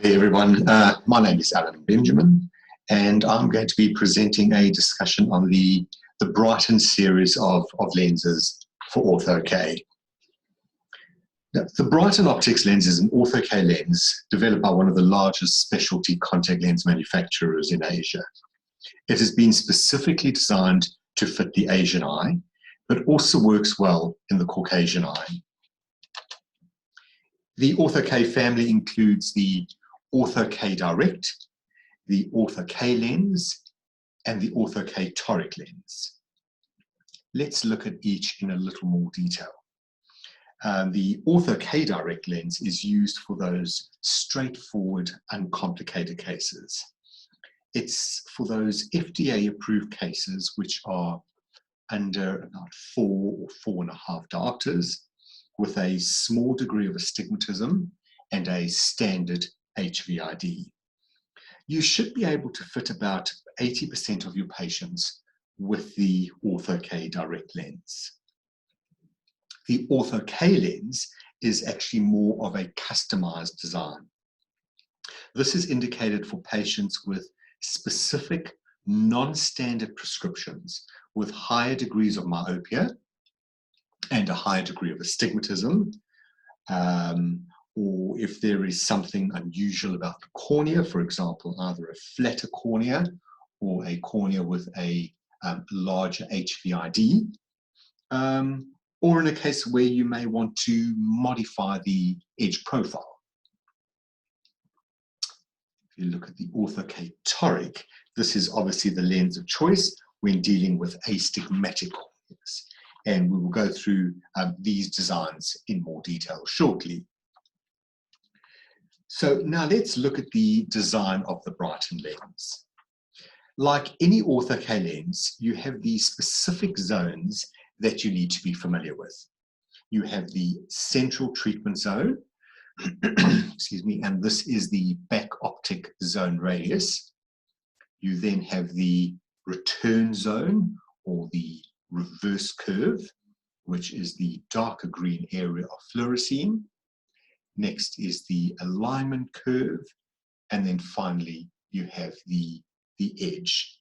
Hey everyone, my name is Alan Benjamin, and I'm going to be presenting a discussion on the Brighten series of lenses for ortho-K. Now, the Brighten Optix lens is an ortho-K lens developed by one of the largest specialty contact lens manufacturers in Asia. It has been specifically designed to fit the Asian eye, but also works well in the Caucasian eye. The Ortho-K family includes the Ortho-K Direct, the Ortho-K lens, and the Ortho-K Toric lens. Let's look at each in a little more detail. The Ortho-K Direct lens is used for those straightforward, uncomplicated cases. It's for those FDA-approved cases which are under about 4 or 4.5 diopters, with a small degree of astigmatism and a standard HVID. You should be able to fit about 80% of your patients with the Ortho-K Direct lens. The Ortho-K lens is actually more of a customized design. This is indicated for patients with specific non-standard prescriptions with higher degrees of myopia and a higher degree of astigmatism, or if there is something unusual about the cornea, for example, either a flatter cornea or a cornea with a larger HVID, or in a case where you may want to modify the edge profile. If you look at the Ortho-K Toric, this is obviously the lens of choice when dealing with astigmatic corneas. And we will go through these designs in more detail shortly. So now let's look at the design of the Brighten lens. Like any Ortho-K lens, you have these specific zones that you need to be familiar with. You have the central treatment zone, excuse me, and this is the back optic zone radius. You then have the return zone, or the reverse curve, which is the darker green area of fluorescein. Next is the alignment curve, and then finally you have the edge.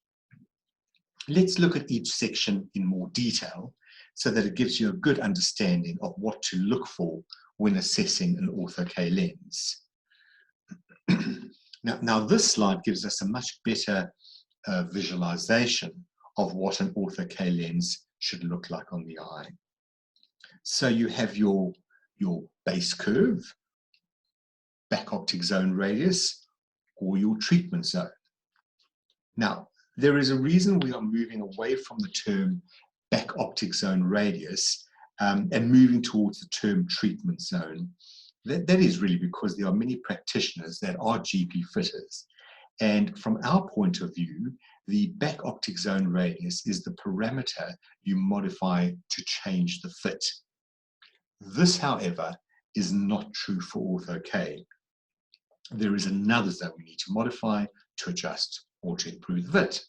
Let's look at each section in more detail so that it gives you a good understanding of what to look for when assessing an Ortho-K lens. Now this slide gives us a much better visualization of what an Ortho-K lens should look like on the eye. So you have your base curve, back optic zone radius, or your treatment zone. Now, there is a reason we are moving away from the term back optic zone radius and moving towards the term treatment zone. That is really because there are many practitioners that are GP fitters. And from our point of view, the back optic zone radius is the parameter you modify to change the fit. This, however, is not true for Ortho-K. There is another zone we need to modify to adjust or to improve the fit.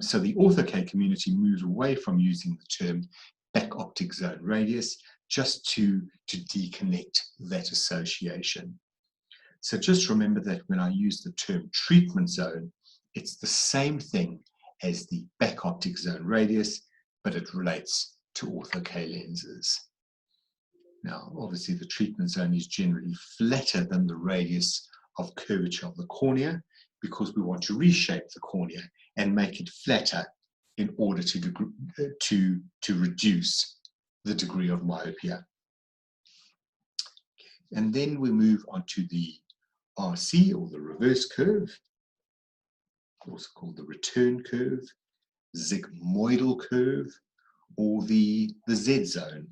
So the Ortho-K community moves away from using the term back optic zone radius just to deconnect that association. So just remember that when I use the term treatment zone, it's the same thing as the back optic zone radius, but it relates to Ortho-K lenses. Now, obviously the treatment zone is generally flatter than the radius of curvature of the cornea because we want to reshape the cornea and make it flatter in order to reduce the degree of myopia. And then we move on to the RC, or the reverse curve, also called the return curve, sigmoidal curve, or the Z zone.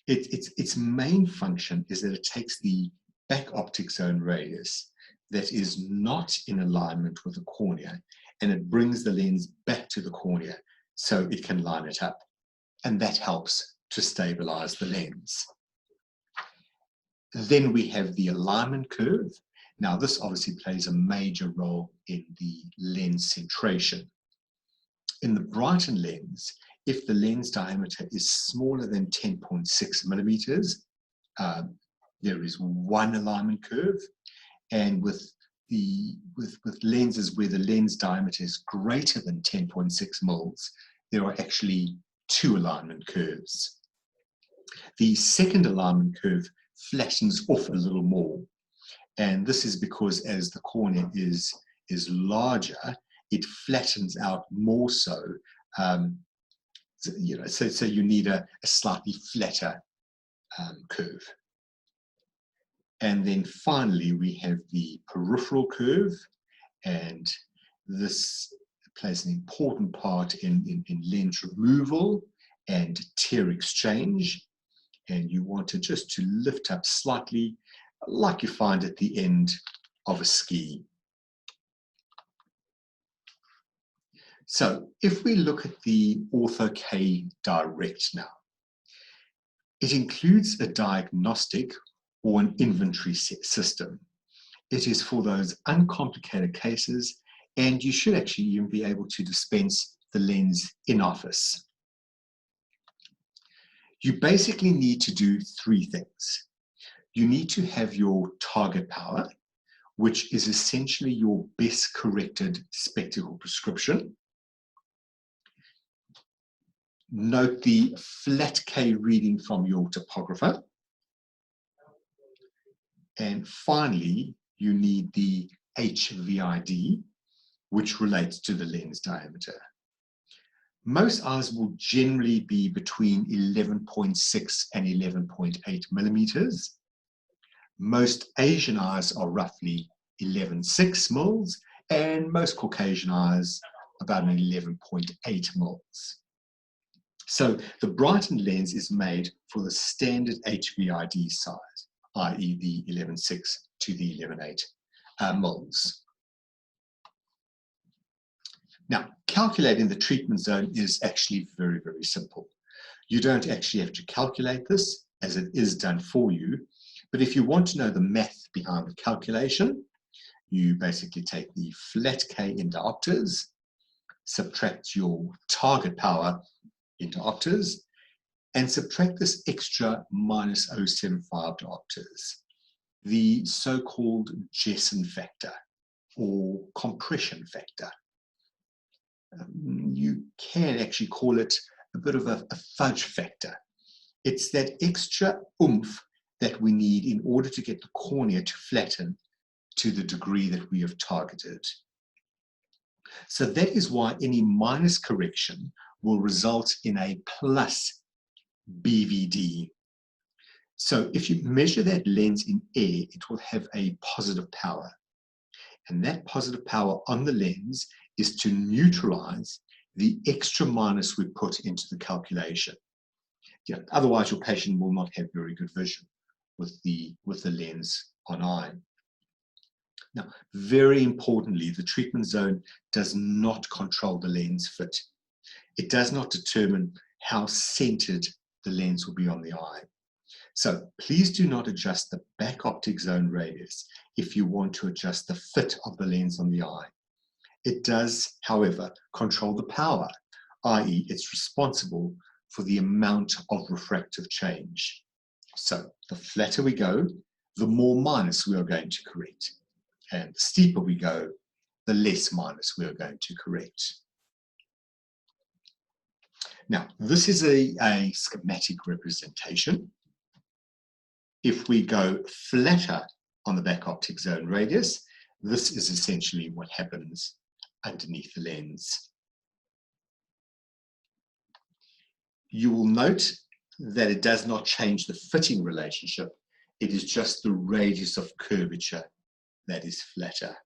Its main function is that it takes the back optic zone radius that is not in alignment with the cornea, and it brings the lens back to the cornea so it can line it up, and that helps to stabilize the lens. Then we have the alignment curve. Now this obviously plays a major role in the lens centration. In the Brighten lens, if the lens diameter is smaller than 10.6 millimeters, there is one alignment curve, and with lenses where the lens diameter is greater than 10.6 mils, there are actually two alignment curves. The second alignment curve flattens off a little more, and this is because as the cornea is larger, it flattens out more so. So you need a slightly flatter curve. And then finally, we have the peripheral curve, and this plays an important part in lens removal and tear exchange. And you want to just to lift up slightly, like you find at the end of a ski. So if we look at the Ortho-K Direct now, it includes a diagnostic or an inventory system. It is for those uncomplicated cases, and you should actually even be able to dispense the lens in office. You basically need to do three things. You need to have your target power, which is essentially your best corrected spectacle prescription. Note the flat K reading from your topographer. And finally, you need the HVID, which relates to the lens diameter. Most eyes will generally be between 11.6 and 11.8 millimeters. Most Asian eyes are roughly 11.6 mils, and most Caucasian eyes about an 11.8 mils. So the Brighten lens is made for the standard HVID size, i.e. the 11.6 to the 11.8 mils. Now, calculating the treatment zone is actually very, very simple. You don't actually have to calculate this, as it is done for you. But if you want to know the math behind the calculation, you basically take the flat K into opters, subtract your target power into opters, and subtract this extra minus 0.75 to opters, the so-called Jessen factor or compression factor. You can actually call it a bit of a fudge factor. It's that extra oomph that we need in order to get the cornea to flatten to the degree that we have targeted. So that is why any minus correction will result in a plus BVD. So if you measure that lens in air, it will have a positive power. And that positive power on the lens is to neutralize the extra minus we put into the calculation. Otherwise, your patient will not have very good vision with the lens on eye. Now, very importantly, the treatment zone does not control the lens fit. It does not determine how centered the lens will be on the eye. So please do not adjust the back optic zone radius if you want to adjust the fit of the lens on the eye. It does, however, control the power, i.e. it's responsible for the amount of refractive change. So the flatter we go, the more minus we are going to correct. And the steeper we go, the less minus we are going to correct. Now, this is a schematic representation. If we go flatter on the back optic zone radius, this is essentially what happens underneath the lens. You will note that it does not change the fitting relationship. It is just the radius of curvature that is flatter.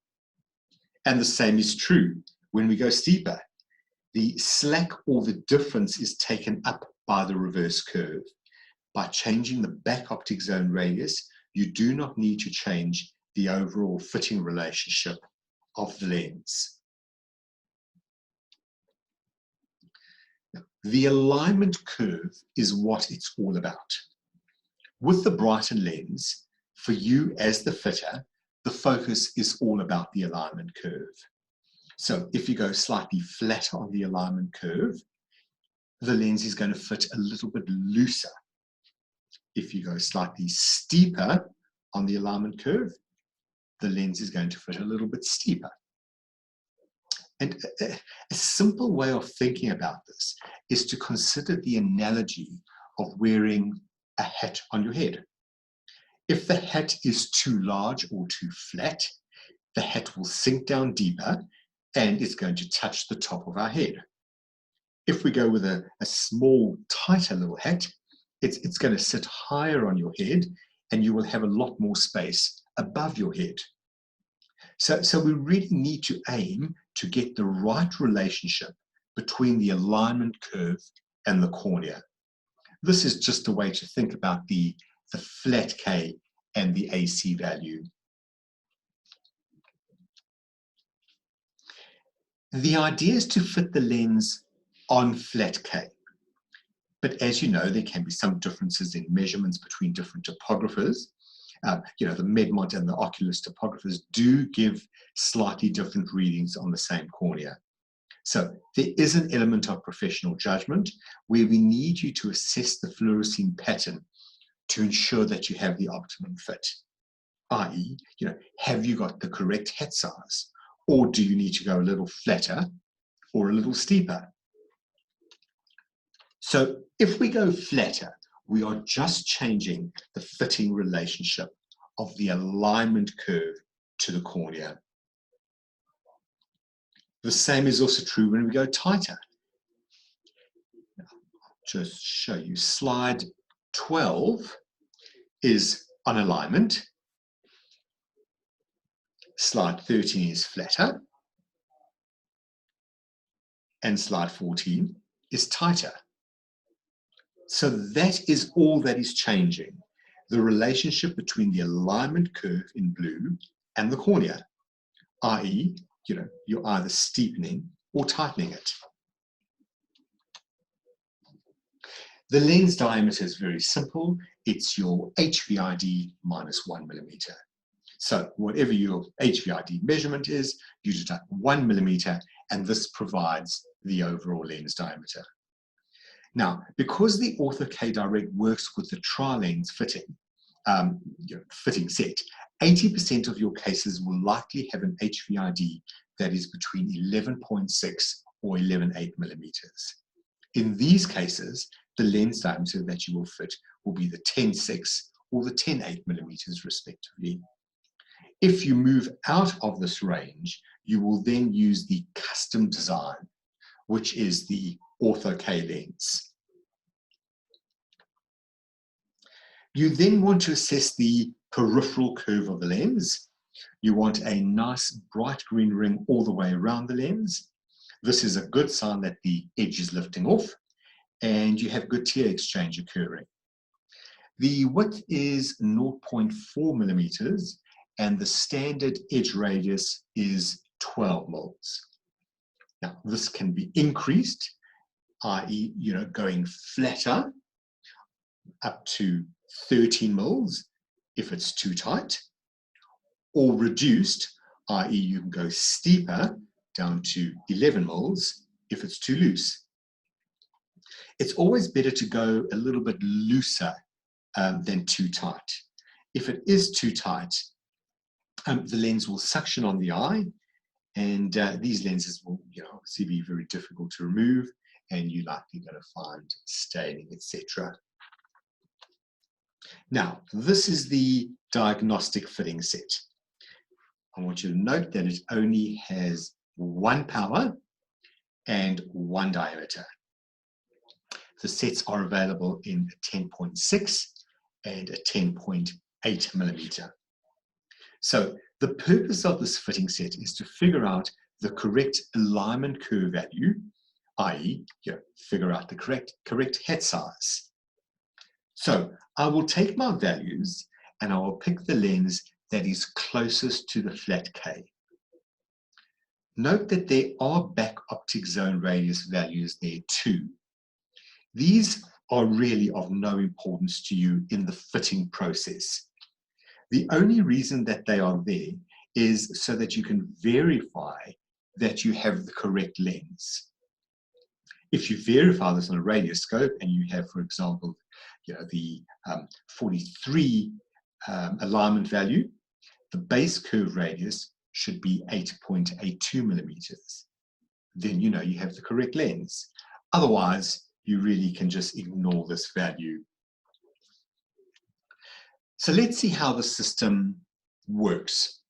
And the same is true when we go steeper. The slack or the difference is taken up by the reverse curve. By changing the back optic zone radius, you do not need to change the overall fitting relationship of the lens. The alignment curve is what it's all about. With the Brighten lens, for you as the fitter, the focus is all about the alignment curve. So if you go slightly flatter on the alignment curve, the lens is going to fit a little bit looser. If you go slightly steeper on the alignment curve, the lens is going to fit a little bit steeper. And a simple way of thinking about this is to consider the analogy of wearing a hat on your head. If the hat is too large or too flat, the hat will sink down deeper and it's going to touch the top of our head. If we go with a small, tighter little hat, it's going to sit higher on your head and you will have a lot more space above your head. So we really need to aim to get the right relationship between the alignment curve and the cornea. This is just a way to think about the flat K and the AC value. The idea is to fit the lens on flat K. But as you know, there can be some differences in measurements between different topographers. The Medmont and the Oculus topographers do give slightly different readings on the same cornea. So there is an element of professional judgment where we need you to assess the fluorescein pattern to ensure that you have the optimum fit. I.e., have you got the correct hat size? Or do you need to go a little flatter or a little steeper? So if we go flatter, we are just changing the fitting relationship of the alignment curve to the cornea. The same is also true when we go tighter. Just show you, slide 12 is on alignment. Slide 13 is flatter. And slide 14 is tighter. So that is all that is changing, the relationship between the alignment curve in blue and the cornea, i.e., you're either steepening or tightening it. The lens diameter is very simple. It's your HVID minus 1 millimeter. So whatever your HVID measurement is, you deduct 1 millimeter, and this provides the overall lens diameter. Now, because the Ortho-K Direct works with the tri-lens fitting set, 80% of your cases will likely have an HVID that is between 11.6 or 11.8 millimeters. In these cases, the lens diameter that you will fit will be the 10.6 or the 10.8 millimeters respectively. If you move out of this range, you will then use the custom design, which is the Ortho-K lens. You then want to assess the peripheral curve of the lens. You want a nice bright green ring all the way around the lens. This is a good sign that the edge is lifting off and you have good tear exchange occurring. The width is 0.4 millimeters and the standard edge radius is 12 mils. Now, this can be increased, i.e., going flatter up to 13 mils if it's too tight, or reduced, i.e., you can go steeper down to 11 mils if it's too loose. It's always better to go a little bit looser than too tight. If it is too tight, the lens will suction on the eye, and these lenses will obviously be very difficult to remove, and you're likely going to find staining, etc. Now, this is the diagnostic fitting set. I want you to note that it only has one power and one diameter. The sets are available in a 10.6 and a 10.8 millimeter. So the purpose of this fitting set is to figure out the correct alignment curve value, i.e., figure out the correct hat size. So I will take my values and I will pick the lens that is closest to the flat K. Note that there are back optic zone radius values there too. These are really of no importance to you in the fitting process. The only reason that they are there is so that you can verify that you have the correct lens. If you verify this on a radioscope and you have, for example, the 43 alignment value, the base curve radius should be 8.82 millimeters. Then you know you have the correct lens. Otherwise, you really can just ignore this value. So let's see how the system works.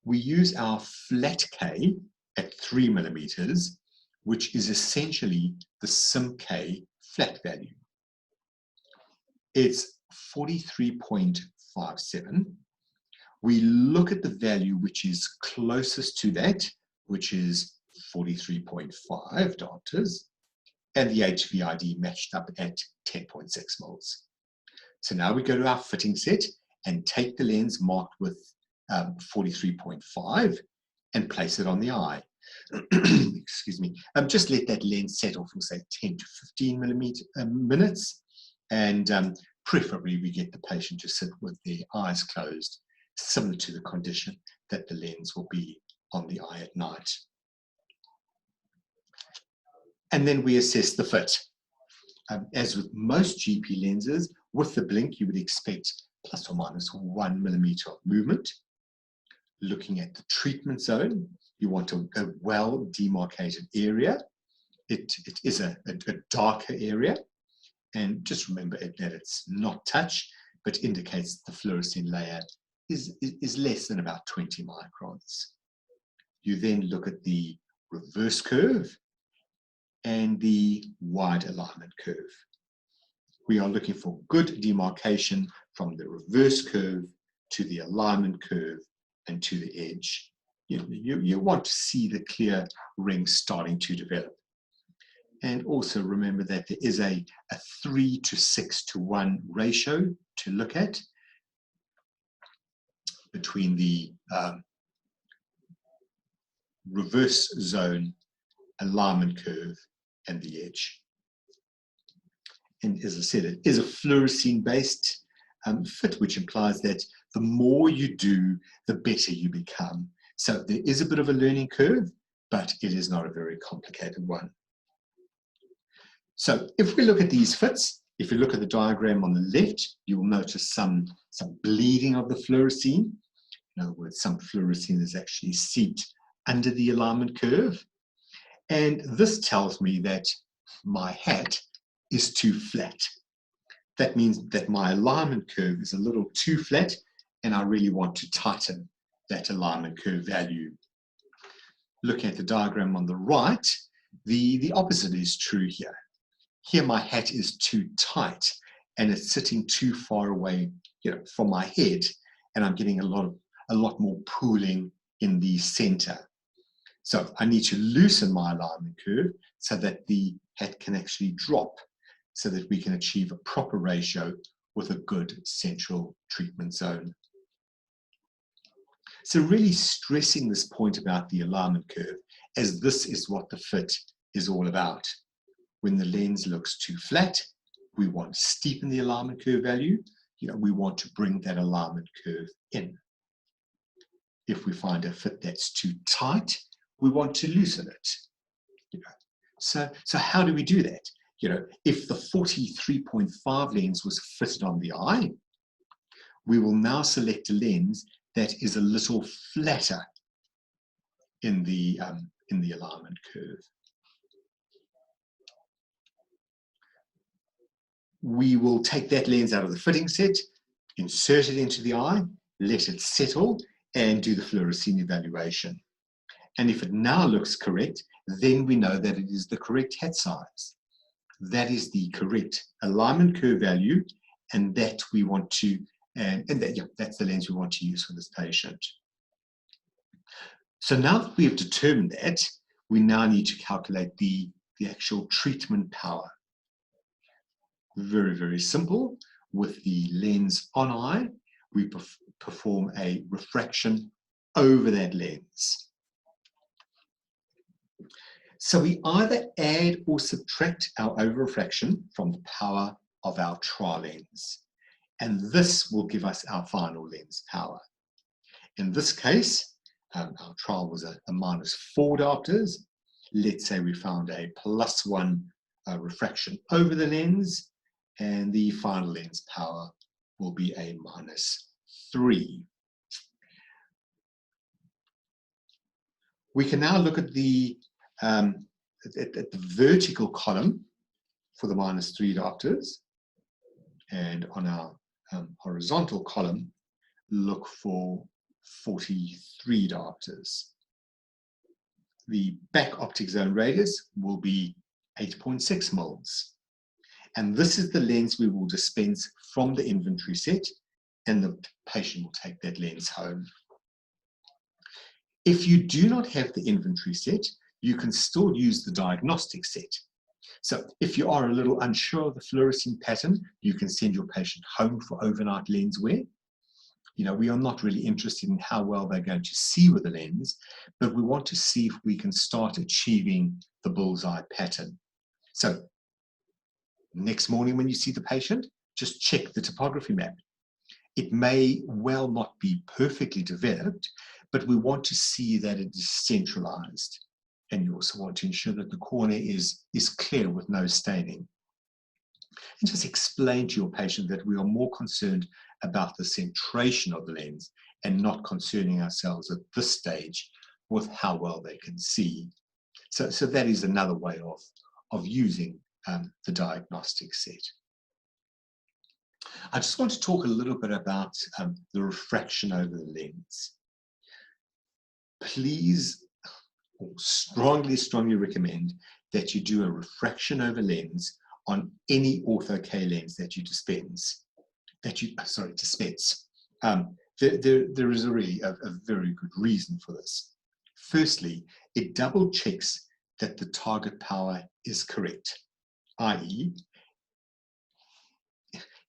We use our flat K at 3 millimeters, which is essentially the sim K flat value. It's 43.57. We look at the value which is closest to that, which is 43.5 diopters, and the HVID matched up at 10.6 mils. So now we go to our fitting set and take the lens marked with 43.5 and place it on the eye. Excuse me. Just let that lens settle for, say, 10 to 15 minutes, and preferably we get the patient to sit with their eyes closed, similar to the condition that the lens will be on the eye at night. And then we assess the fit. As with most GP lenses, with the blink, you would expect plus or minus 1 millimeter of movement. Looking at the treatment zone, you want a well demarcated area. It is a darker area. And just remember that it's not touch, but indicates the fluorescein layer is less than about 20 microns. You then look at the reverse curve and the wide alignment curve. We are looking for good demarcation from the reverse curve to the alignment curve and to the edge. You want to see the clear ring starting to develop. And also remember that there is a 3 to 6 to 1 ratio to look at between the reverse zone, alignment curve, and the edge. And as I said, it is a fluorescein-based fit, which implies that the more you do, the better you become. So there is a bit of a learning curve, but it is not a very complicated one. So if we look at these fits, if you look at the diagram on the left, you will notice some bleeding of the fluorescein. In other words, some fluorescein is actually seeped under the alignment curve. And this tells me that my hat is too flat. That means that my alignment curve is a little too flat, and I really want to tighten that alignment curve value. Looking at the diagram on the right, the opposite is true here. Here my hat is too tight and it's sitting too far away, from my head, and I'm getting a lot more pooling in the center. So I need to loosen my alignment curve so that the hat can actually drop, so that we can achieve a proper ratio with a good central treatment zone. So really stressing this point about the alignment curve, as this is what the fit is all about. When the lens looks too flat, we want to steepen the alignment curve value. We want to bring that alignment curve in. If we find a fit that's too tight, we want to loosen it. So how do we do that? If the 43.5 lens was fitted on the eye, we will now select a lens that is a little flatter in the alignment curve. We will take that lens out of the fitting set, insert it into the eye, let it settle, and do the fluorescein evaluation. And if it now looks correct, then we know that it is the correct hat size. That is the correct alignment curve value, and that we want to, that's the lens we want to use for this patient. So now that we have determined that, we now need to calculate the actual treatment power. Very, very simple. With the lens on eye, we perform a refraction over that lens. So we either add or subtract our over-refraction from the power of our trial lens, and this will give us our final lens power. In this case, our trial was a -4 diopters. Let's say we found a +1 refraction over the lens, and the final lens power will be a -3. We can now look at the vertical column for the -3 diopters, and on our horizontal column, look for 43 diopters. The back optic zone radius will be 8.6 mils. And this is the lens we will dispense from the inventory set, and the patient will take that lens home. If you do not have the inventory set, you can still use the diagnostic set. So if you are a little unsure of the fluorescein pattern, you can send your patient home for overnight lens wear. You know, we are not really interested in how well they're going to see with the lens, but we want to see if we can start achieving the bullseye pattern. So next morning when you see the patient, just check the topography map. It may well not be perfectly developed, but we want to see that it is centralized. And you also want to ensure that the cornea is clear with no staining. And just explain to your patient that we are more concerned about the centration of the lens and not concerning ourselves at this stage with how well they can see. So that is another way of using the diagnostic set. I just want to talk a little bit about the refraction over the lens. Please, strongly recommend that you do a refraction over lens on any ortho K lens that you dispense. There is really a very good reason for this. Firstly, it double checks that the target power is correct, i.e.,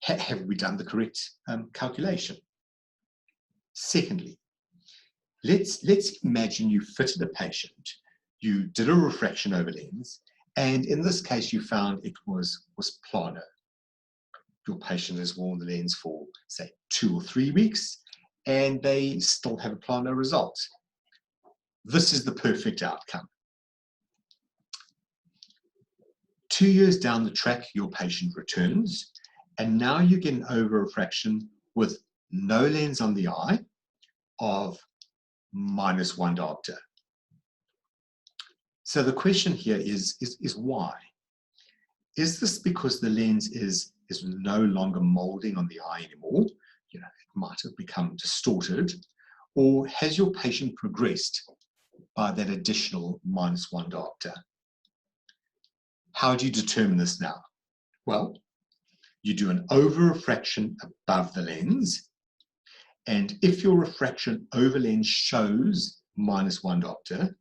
have we done the correct calculation? Secondly, let's imagine you fitted a patient, you did a refraction over lens, and in this case you found it was plano. Your patient has worn the lens for, say, 2 or 3 weeks, and they still have a plano result. This is the perfect outcome. 2 years down the track, your patient returns, and now you get an over-refraction with no lens on the eye of -1 diopter. So the question here is why? Is this because the lens is no longer molding on the eye anymore? You know, it might have become distorted, or has your patient progressed by that additional -1 diopter? How do you determine this now? Well, you do an over-refraction above the lens, and if your refraction over lens shows -1 diopter,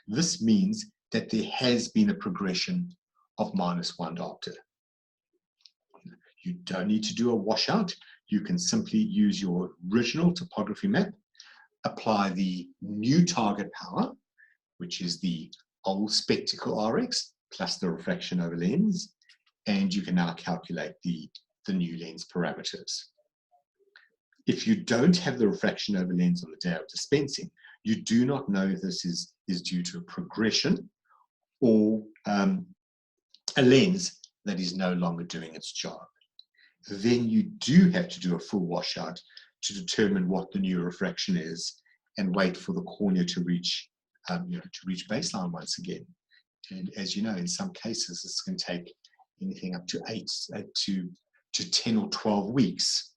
this means that there has been a progression of -1 diopter. You don't need to do a washout. You can simply use your original topography map, apply the new target power, which is the old spectacle RX plus the refraction over lens, and you can now calculate the new lens parameters. If you don't have the refraction over lens on the day of dispensing, you do not know if this is due to a progression or a lens that is no longer doing its job. Then you do have to do a full washout to determine what the new refraction is and wait for the cornea to reach baseline once again. And as you know, in some cases, this can take anything up to 8 to 10 or 12 weeks.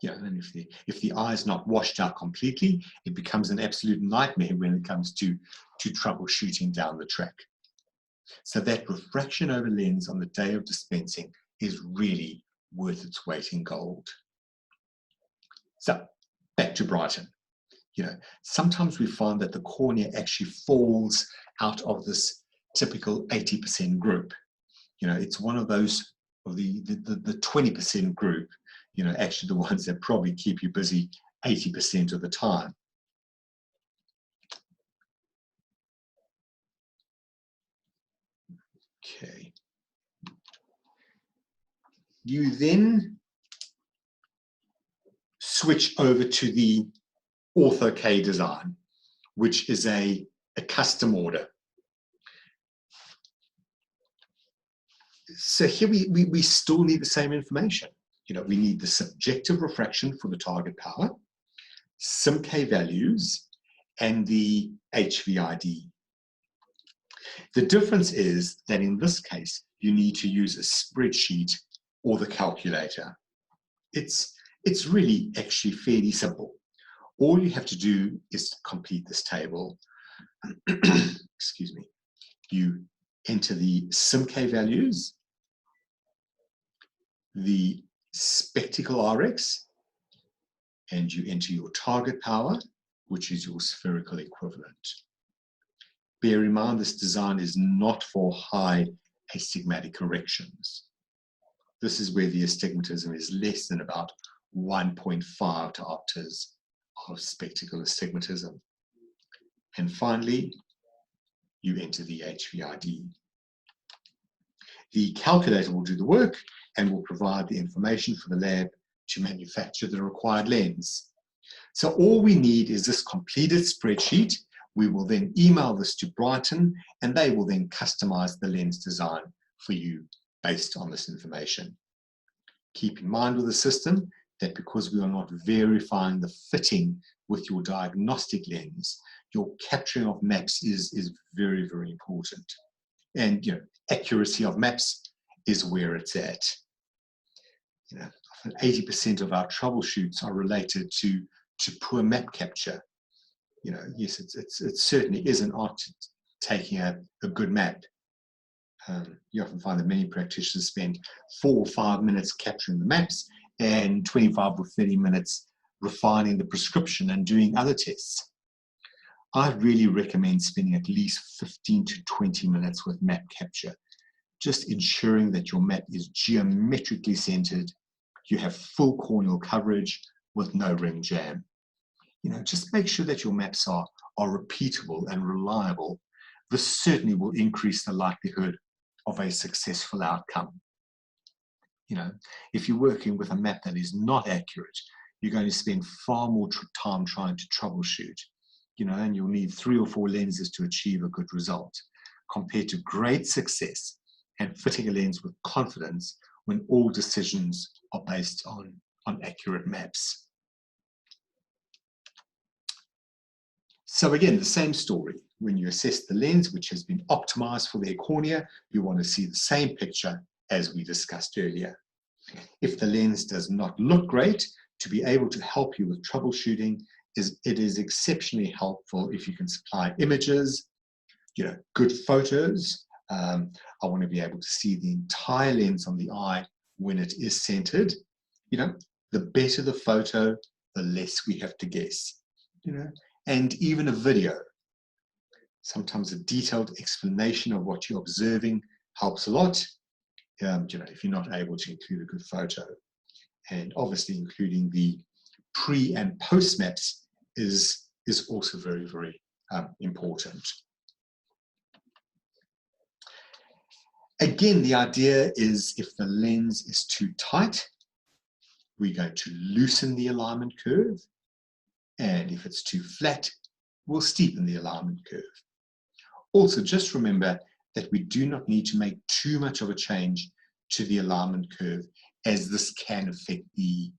Yeah, and if the eye is not washed out completely, it becomes an absolute nightmare when it comes to troubleshooting down the track. So that refraction over lens on the day of dispensing is really worth its weight in gold. So back to Brighten. You know, sometimes we find that the cornea actually falls out of this typical 80% group. You know, it's one of those of the 20% group, you know, actually the ones that probably keep you busy 80% of the time. Okay. You then switch over to the Ortho K design, which is a custom order. So here we still need the same information. You know, we need the subjective refraction for the target power, some K values, and the HVID. The difference is that in this case, you need to use a spreadsheet or the calculator. It's really actually fairly simple. All you have to do is complete this table. Excuse me. You enter the SIMK values, the spectacle RX, and you enter your target power, which is your spherical equivalent. Bear in mind, this design is not for high astigmatic corrections. This is where the astigmatism is less than about 1.5 diopters of spectacle astigmatism. And finally, you enter the HVID. The calculator will do the work and will provide the information for the lab to manufacture the required lens. So all we need is this completed spreadsheet. We will then email this to Brighten, and they will then customize the lens design for you based on this information. Keep in mind with the system that because we are not verifying the fitting with your diagnostic lens, your capturing of maps is very, very important. And accuracy of maps is where it's at. 80% of our troubleshoots are related to poor map capture. Yes, it certainly is an art to taking a good map. You often find that many practitioners spend 4 or 5 minutes capturing the maps and 25 or 30 minutes refining the prescription and doing other tests. I really recommend spending at least 15 to 20 minutes with map capture, just ensuring that your map is geometrically centered, you have full corneal coverage with no rim jam. Just make sure that your maps are repeatable and reliable. This certainly will increase the likelihood of a successful outcome. If you're working with a map that is not accurate, you're going to spend far more time trying to troubleshoot, and you'll need 3 or 4 lenses to achieve a good result, compared to great success and fitting a lens with confidence when all decisions are based on accurate maps. So again, the same story. When you assess the lens, which has been optimized for their cornea, you want to see the same picture as we discussed earlier. If the lens does not look great, to be able to help you with troubleshooting, it is exceptionally helpful if you can supply images, good photos. I want to be able to see the entire lens on the eye when it is centered. The better the photo, the less we have to guess. And even a video. Sometimes a detailed explanation of what you're observing helps a lot, if you're not able to include a good photo. And obviously including the pre and post maps is also very, very important. Again, the idea is if the lens is too tight, we're going to loosen the alignment curve. And if it's too flat, we'll steepen the alignment curve. Also, just remember that we do not need to make too much of a change to the alignment curve, as this can affect the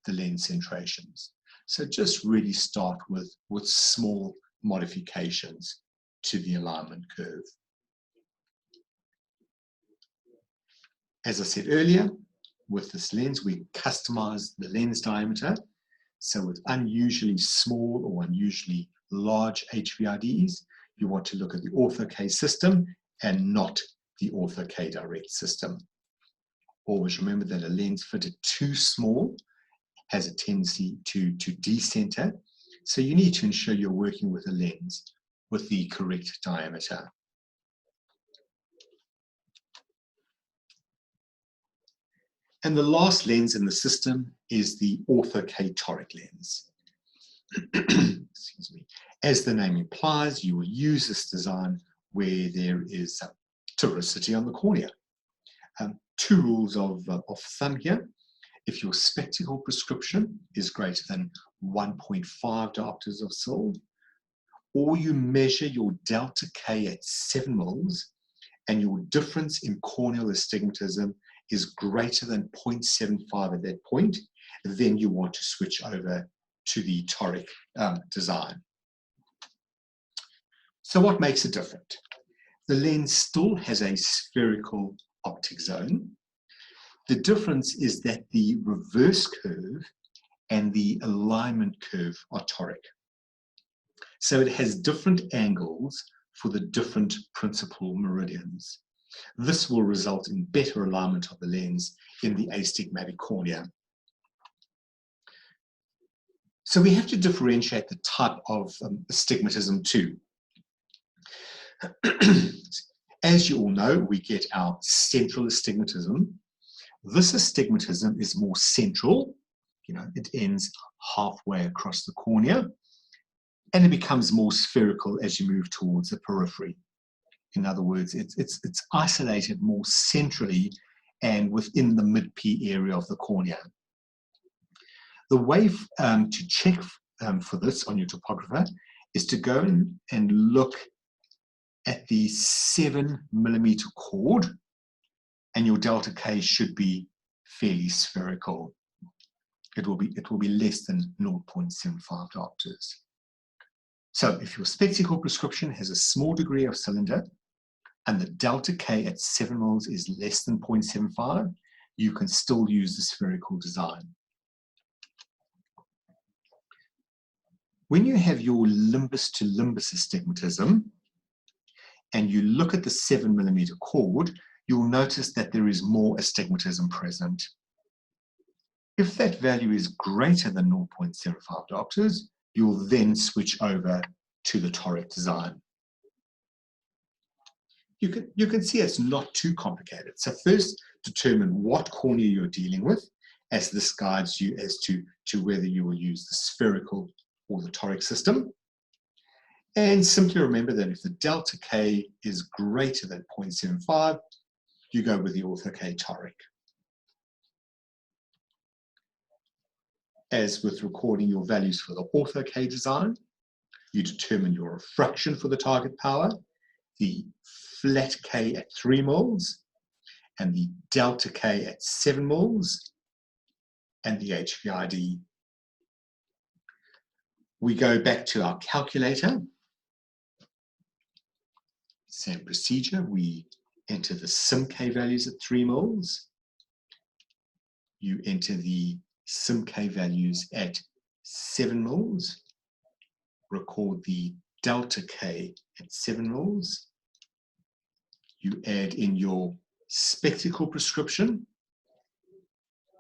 lens centrations. So just really start with small modifications to the alignment curve. As I said earlier, with this lens, we customize the lens diameter. So with unusually small or unusually large HVIDs, you want to look at the Ortho-K system and not the Ortho-K Direct system. Always remember that a lens fitted too small has a tendency to decenter. So you need to ensure you're working with a lens with the correct diameter. And the last lens in the system is the Ortho-K toric lens. Excuse me. As the name implies, you will use this design where there is toricity on the cornea. 2 rules of thumb here. If your spectacle prescription is greater than 1.5 diopters of SIL, or you measure your delta K at 7 mils, and your difference in corneal astigmatism is greater than 0.75 at that point, then you want to switch over to the toric design. So what makes it different? The lens still has a spherical optic zone. The difference is that the reverse curve and the alignment curve are toric. So it has different angles for the different principal meridians. This will result in better alignment of the lens in the astigmatic cornea. So we have to differentiate the type of astigmatism too. As you all know, we get our central astigmatism. This astigmatism is more central. It ends halfway across the cornea, and it becomes more spherical as you move towards the periphery. In other words, it's isolated more centrally and within the mid-P area of the cornea. The way to check for this on your topographer is to go and look at the 7mm chord, and your delta K should be fairly spherical. It will be less than 0.75 diopters. So if your spectacle prescription has a small degree of cylinder and the delta K at 7 mils is less than 0.75, you can still use the spherical design. When you have your limbus to limbus astigmatism and you look at the 7mm chord, you'll notice that there is more astigmatism present. If that value is greater than 0.05 diopters, you'll then switch over to the toric design. You can see it's not too complicated. So first, determine what cornea you're dealing with, as this guides you as to whether you will use the spherical or the toric system. And simply remember that if the delta K is greater than 0.75, you go with the ortho K toric. As with recording your values for the ortho K design, you determine your refraction for the target power, the flat K at 3 moles, and the delta K at 7 moles, and the HVID. We go back to our calculator. Same procedure. We enter the sim K values at 3 moles. You enter the sim K values at 7 moles. Record the delta K at 7 moles. You add in your spectacle prescription,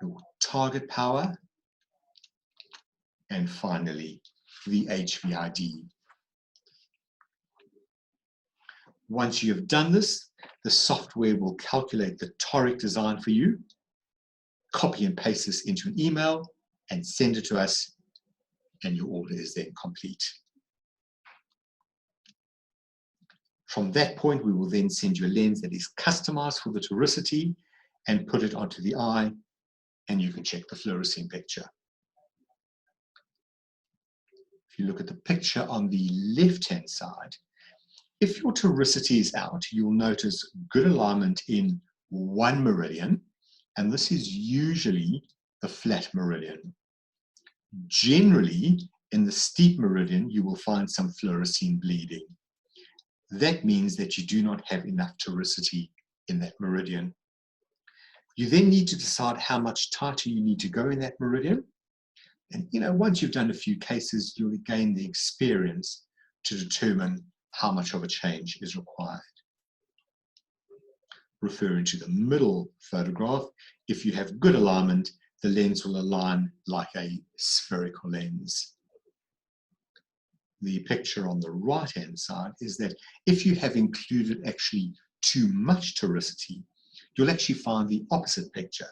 your target power, and finally the HVID. Once you have done this, the software will calculate the toric design for you, copy and paste this into an email, and send it to us, and your order is then complete. From that point, we will then send you a lens that is customized for the toricity and put it onto the eye, and you can check the fluorescein picture. If you look at the picture on the left-hand side, if your toricity is out, you'll notice good alignment in one meridian, and this is usually the flat meridian. Generally, in the steep meridian, you will find some fluorescein bleeding. That means that you do not have enough toricity in that meridian. You then need to decide how much tighter you need to go in that meridian. And once you've done a few cases, you'll gain the experience to determine how much of a change is required. Referring to the middle photograph, if you have good alignment, the lens will align like a spherical lens. The picture on the right-hand side is that if you have included actually too much toricity, you'll actually find the opposite picture.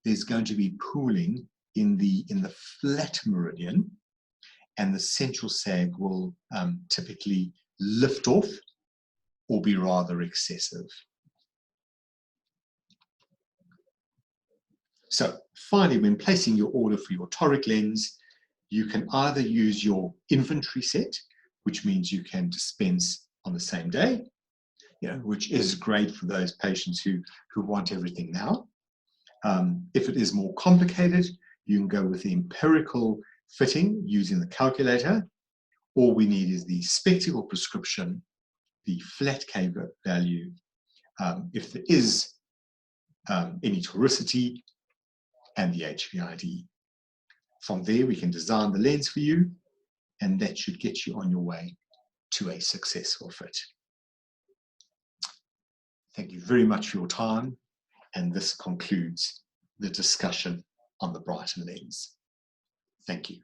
There's going to be pooling in the flat meridian, and the central sag will typically lift off or be rather excessive. So finally, when placing your order for your toric lens, you can either use your inventory set, which means you can dispense on the same day, which is great for those patients who want everything now. If it is more complicated, you can go with the empirical fitting using the calculator. All we need is the spectacle prescription the flat K value, if there is any toricity, and the HVID. From there, we can design the lens for you, and that should get you on your way to a successful fit. Thank you very much for your time, and this concludes the discussion on the Brighten lens. Thank you.